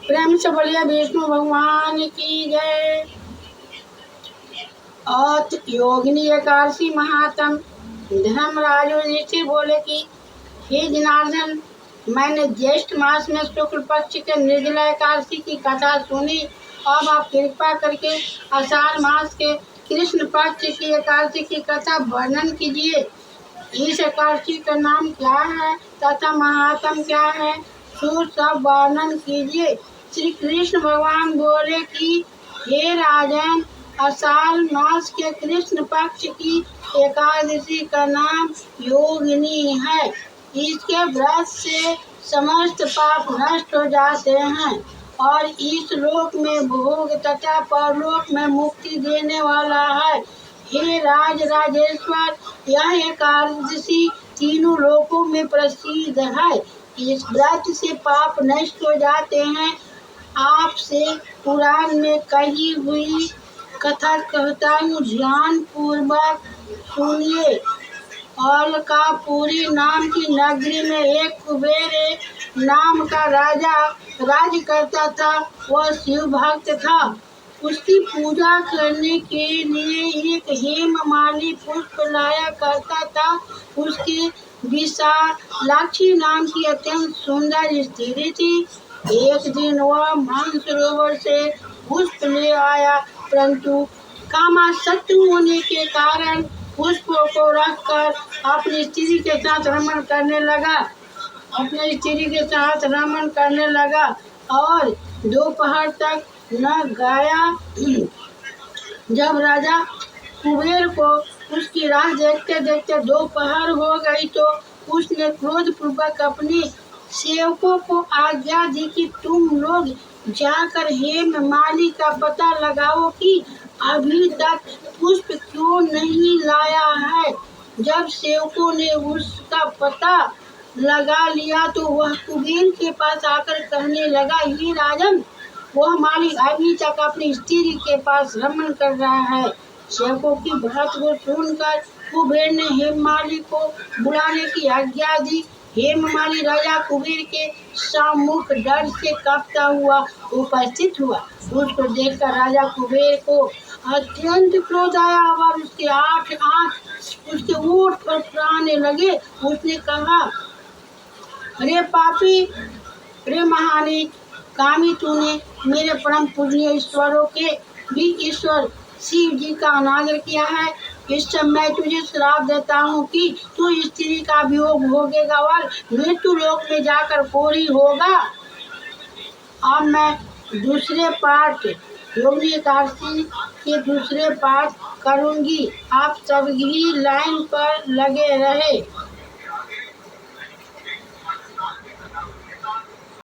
प्रेम से बोलिए विष्णु भगवान की जय। और योगिनी एकादशी महात्म धर्मराज युधिष्ठिर बोले कि हे जनार्दन, मैंने ज्येष्ठ मास में शुक्ल पक्ष के निर्जला एकादशी की कथा सुनी। अब आप कृपा करके आषाढ़ मास के कृष्ण पक्ष की एकादशी की कथा वर्णन कीजिए। इस एकादशी का नाम क्या है तथा महात्म क्या है, सो सब वर्णन कीजिए। श्री कृष्ण भगवान बोले कि हे राजन, आषाढ़ मास के कृष्ण पक्ष की एकादशी का नाम योगिनी है। इसके व्रत से समस्त पाप नष्ट हो जाते हैं और इस लोक में भोग तथा परलोक में मुक्ति देने वाला है। हे राज राजेश्वर, यह एकादशी तीनों लोकों में प्रसिद्ध है। इस व्रत से पाप नष्ट हो जाते हैं। आपसे पुराण में कही हुई कथा कहता हूँ, ध्यान पूर्वक सुनिए। अलकापुरी नाम की नगरी में एक कुबेर नाम का राजा राज्य करता था। वह शिव भक्त था। उसकी पूजा करने के लिए एक हेममाली पुष्प लाया करता था। उसकी विशालाक्षी नाम की अत्यंत सुंदर स्त्री थी। एक दिन वह मानसरोवर से पुष्प ले आया, परंतु कामासक्त होने के कारण पुष्पों को रखकर अपनी स्त्री के साथ रमण करने लगा और दोपहर तक न गाया। जब राजा कुबेर को उसकी राह देखते देखते दोपहर हो गई तो उसने क्रोध पूर्वक अपने सेवकों को आज्ञा दी कि तुम लोग जाकर हेममाली का पता लगाओ कि अभी तक पुष्प क्यों नहीं लाया है। जब सेवकों ने उसका पता लगा लिया तो वह कुबेर के पास आकर कहने लगा, हे राजन, वह माली अभी तक अपनी स्त्री के पास रमण कर रहा है। सेवकों की बात को सुनकर कुबेर ने हेममाली को बुलाने की आज्ञा दी। हेममाली राजा कुबेर के सम्मुख डर से कांपता हुआ उपस्थित हुआ। उसको देखकर राजा कुबेर को अत्यंत क्रोध आया और उसके आठ आंख उसके ओठ पर फुलाने लगे। उसने कहा, अरे पापी, अरे महानीच, कामी, तूने मेरे परम पूजनीय ईश्वरों के भी ईश्वर शिव जी का अनादर किया है। इस समय मैं तुझे श्राप देता हूँ कि तू स्त्री का वियोग भोगेगा और मृत्यु लोक में जाकर कोरी होगा। अब मैं दूसरे पाठ योगिनी एकादशी के दूसरे पाठ करूँगी। आप सभी लाइन पर लगे रहे।